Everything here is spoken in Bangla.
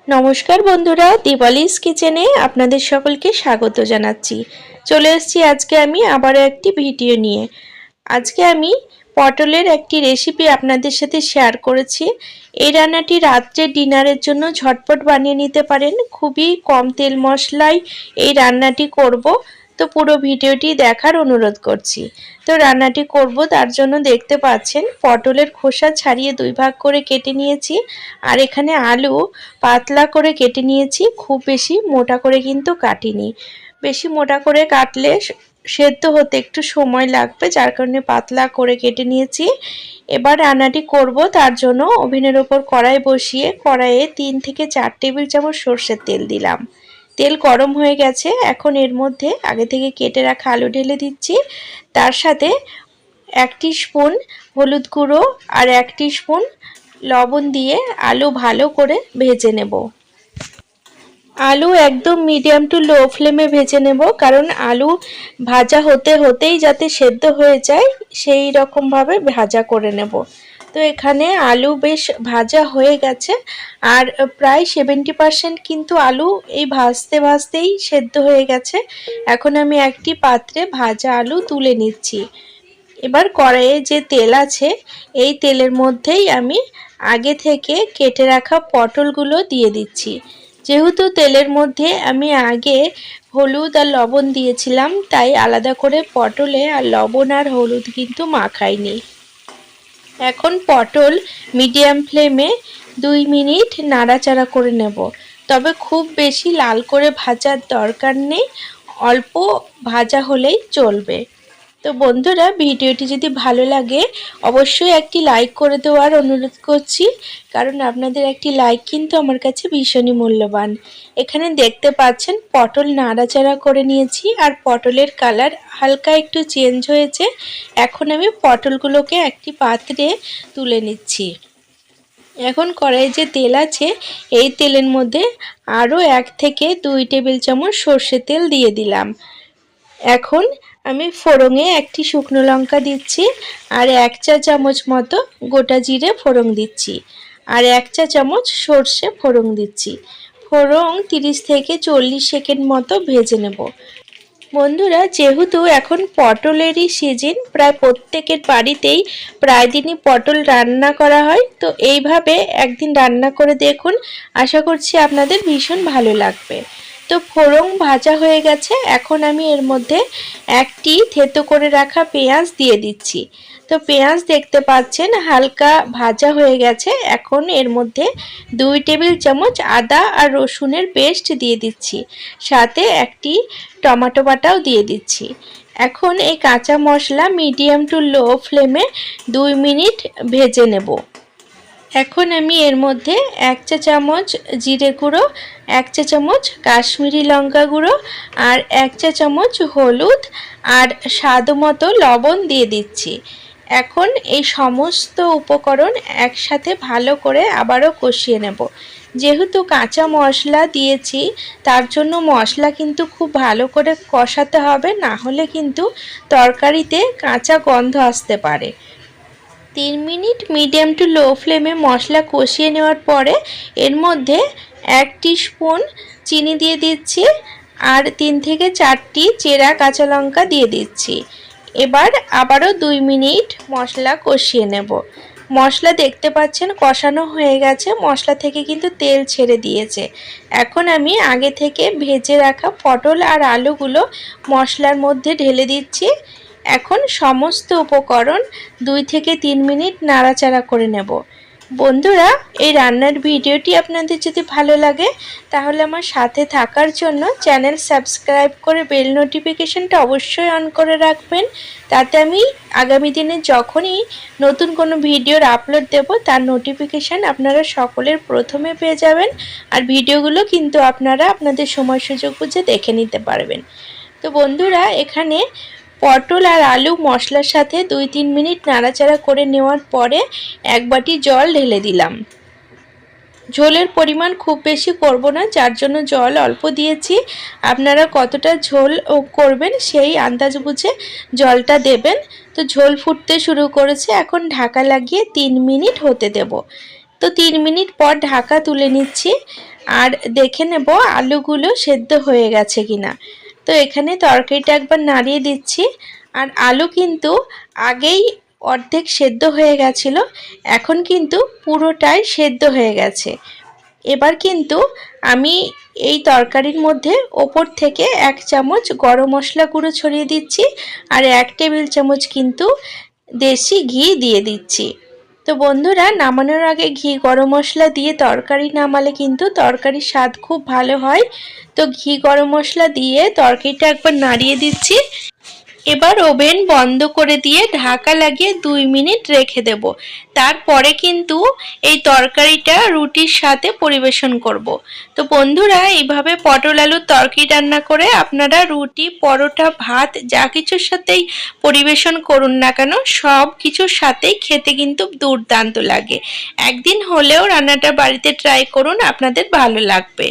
নমস্কার বন্ধুরা, দিওয়ালিস কিচেনে আপনাদের সকলকে স্বাগত জানাচ্ছি। চলে এসেছি আজকে আমি আবারও একটি ভিডিও নিয়ে। আজকে আমি পটলের একটি রেসিপি আপনাদের সাথে শেয়ার করেছি। এই রান্নাটি রাত্রে ডিনারের জন্য ঝটপট বানিয়ে নিতে পারেন। খুবই কম তেল মশলায় এই রান্নাটি করব, তো পুরো ভিডিওটি দেখার অনুরোধ করছি। তো রান্নাটি করব তার জন্য দেখতে পাচ্ছেন পটলের খোসা ছাড়িয়ে দুই ভাগ করে কেটে নিয়েছি। আর এখানে আলু পাতলা করে কেটে নিয়েছি, খুব বেশি মোটা করে কিন্তু কাটিনি। বেশি মোটা করে কাটলে সেদ্ধ হতে একটু সময় লাগবে, যার কারণে পাতলা করে কেটে নিয়েছি। এবার রান্নাটি করব তার জন্য ওভেনের ওপর কড়াই বসিয়ে কড়াইয়ে 3 থেকে 4 টেবিল চামচ সরষের তেল দিলাম। তেল গরম হয়ে গেছে, এখন এর মধ্যে আগে থেকে কেটে রাখা আলু ঢেলে দিচ্ছি। তার সাথে 1 স্পুন হলুদ গুঁড়ো আর 1 স্পুন লবণ দিয়ে আলু ভালো করে ভেজে নেব। আলু একদম মিডিয়াম টু লো ফ্লেমে ভেজে নেব, কারণ আলু ভাজা হতে হতেই যাতে সেদ্ধ হয়ে যায় সেই রকমভাবে ভাজা করে নেব। তো এখানে আলু বেশ ভাজা হয়ে গেছে, আর প্রায় 70% কিন্তু আলু এই ভাজতে ভাজতেই সেদ্ধ হয়ে গেছে। এখন আমি একটি পাত্রে ভাজা আলু তুলে নিচ্ছি। এবার কড়াইয়ে যে তেল আছে এই তেলের মধ্যেই আমি আগে থেকে কেটে রাখা পটলগুলো দিয়ে দিচ্ছি। যেহেতু তেলের মধ্যে আমি আগে হলুদ আর লবণ দিয়েছিলাম, তাই আলাদা করে পটলে আর লবণ আর হলুদ কিন্তু মাখাইনি। এখন পটল মিডিয়াম ফ্লেমে 2 মিনিট নাড়াচাড়া করে নেব, তবে খুব বেশি লাল করে ভাজার দরকার নেই, অল্প ভাজা হলেই চলবে। তো বন্ধুরা, ভিডিওটি যদি ভালো লাগে অবশ্যই একটি লাইক করে দেওয়ার অনুরোধ করছি, কারণ আপনাদের একটি লাইক কিন্তু আমার কাছে ভীষণই মূল্যবান। এখানে দেখতে পাচ্ছেন পটল নাড়াচাড়া করে নিয়েছি আর পটলের কালার হালকা একটু চেঞ্জ হয়েছে। এখন আমি পটলগুলোকে একটি পাত্রে তুলে নিচ্ছি। এখন কড়াইয়ে যে তেল আছে এই তেলের মধ্যে আরও 1 থেকে 2 টেবিল চামচ সর্ষের তেল দিয়ে দিলাম। এখন আমি ফোড়নে একটি শুকনো লঙ্কা দিচ্ছি, আর 1 চা চামচ মতো গোটা জিরে ফোড়ন দিচ্ছি, আর 1 চা চামচ সর্ষে ফোড়ন দিচ্ছি। ফোড়ন 30 থেকে 40 সেকেন্ড মতো ভেজে নেব। বন্ধুরা, যেহেতু এখন পটলেরই সিজন, প্রায় প্রত্যেকের বাড়িতেই প্রায় দিনই পটল রান্না করা হয়, তো এইভাবে একদিন রান্না করে দেখুন, আশা করছি আপনাদের ভীষণ ভালো লাগবে। তো ফোড়ন ভাজা হয়ে গেছে, এখন আমি এর মধ্যে একটি থেতো করে রাখা পেঁয়াজ দিয়ে দিচ্ছি। তো পেঁয়াজ দেখতে পাচ্ছেন হালকা ভাজা হয়ে গেছে। এখন এর মধ্যে 2 টেবিল চামচ আদা আর রসুনের পেস্ট দিয়ে দিচ্ছি, সাথে একটি টমেটো বাটাও দিয়ে দিচ্ছি। এখন এই কাঁচা মশলা মিডিয়াম টু লো ফ্লেমে 2 মিনিট ভেজে নেব। এখন আমি এর মধ্যে 1 চা চামচ জিরে গুঁড়ো, 1 চা চামচ কাশ্মীরি লঙ্কা গুঁড়ো আর 1 চা চামচ হলুদ আর স্বাদ মতো লবণ দিয়ে দিচ্ছি। এখন এই সমস্ত উপকরণ একসাথে ভালো করে আবারও কষিয়ে নেব। যেহেতু কাঁচা মশলা দিয়েছি তার জন্য মশলা কিন্তু খুব ভালো করে কষাতে হবে, না হলে কিন্তু তরকারিতে কাঁচা গন্ধ আসতে পারে। 3 মিনিট মিডিয়াম টু লো ফ্লেমে মশলা কষিয়ে নেওয়ার পরে এর মধ্যে 1 স্পুন চিনি দিয়ে দিচ্ছি, আর 3 থেকে 4টি চেরা কাঁচা লঙ্কা দিয়ে দিচ্ছি। এবার আবারও 2 মিনিট মশলা কষিয়ে নেব। মশলা দেখতে পাচ্ছেন কষানো হয়ে গেছে, মশলা থেকে কিন্তু তেল ছেড়ে দিয়েছে। এখন আমি আগে থেকে ভেজে রাখা পটল আর আলুগুলো মশলার মধ্যে ঢেলে দিচ্ছি। এখন সমস্ত উপকরণ 2 থেকে 3 মিনিট নাড়াচাড়া করে নেব। বন্ধুরা, এই রান্নার ভিডিওটি আপনাদের যদি ভালো লাগে তাহলে আমার সাথে থাকার জন্য চ্যানেল সাবস্ক্রাইব করে বেল নোটিফিকেশনটা অবশ্যই অন করে রাখবেন, তাতে আমি আগামী দিনে যখনই নতুন কোনো ভিডিওর আপলোড দেব তার নোটিফিকেশান আপনারা সকলের প্রথমে পেয়ে যাবেন, আর ভিডিওগুলো কিন্তু আপনারা আপনাদের সময় সুযোগ বুঝে দেখে নিতে পারবেন। তো বন্ধুরা, এখানে পটল আর আলু মশলার সাথে 2-3 মিনিট নাড়াচাড়া করে নেওয়ার পরে 1 বাটি জল ঢেলে দিলাম। ঝোলের পরিমাণ খুব বেশি করব না, যার জন্য জল অল্প দিয়েছি। আপনারা কতটা ঝোল করবেন সেই আন্দাজ বুঝে জলটা দেবেন। তো ঝোল ফুটতে শুরু করেছে, এখন ঢাকা লাগিয়ে 3 মিনিট হতে দেব। তো 3 মিনিট পর ঢাকা তুলে নিচ্ছি আর দেখে নেব আলুগুলো সেদ্ধ হয়ে গেছে কিনা। তো এখানে তরকারিটা একবার নাড়িয়ে দিচ্ছি, আর আলু কিন্তু আগেই অর্ধেক সেদ্ধ হয়ে গেছিলো, এখন কিন্তু পুরোটাই সেদ্ধ হয়ে গেছে। এবার কিন্তু আমি এই তরকারির মধ্যে ওপর থেকে 1 চামচ গরম মশলা গুঁড়ো ছড়িয়ে দিচ্ছি, আর 1 টেবিল চামচ কিন্তু দেশি ঘি দিয়ে দিচ্ছি। তো বন্ধুরা, নামানোর আগে ঘি গরম মশলা দিয়ে তরকারি নামালে কিন্তু তরকারির স্বাদ খুব ভালো হয়। তো ঘি গরম মশলা দিয়ে তরকারিটা একবার নাড়িয়ে দিচ্ছি। এবার ওভেন বন্ধ করে দিয়ে ঢাকা লাগিয়ে 2 মিনিট রেখে দেব। তারপরে কিন্তু এই তরকারিটা রুটির সাথে পরিবেশন করব। তো বন্ধুরা, এইভাবে পটল আলুর তরকারি রান্না করে আপনারা রুটি, পরোটা, ভাত যা কিছুর সাথেই পরিবেশন করুন না কেন, সব কিছুর সাথেই খেতে কিন্তু দুর্দান্ত লাগে। একদিন হলেও রান্নাটা বাড়িতে ট্রাই করুন, আপনাদের ভালো লাগবে।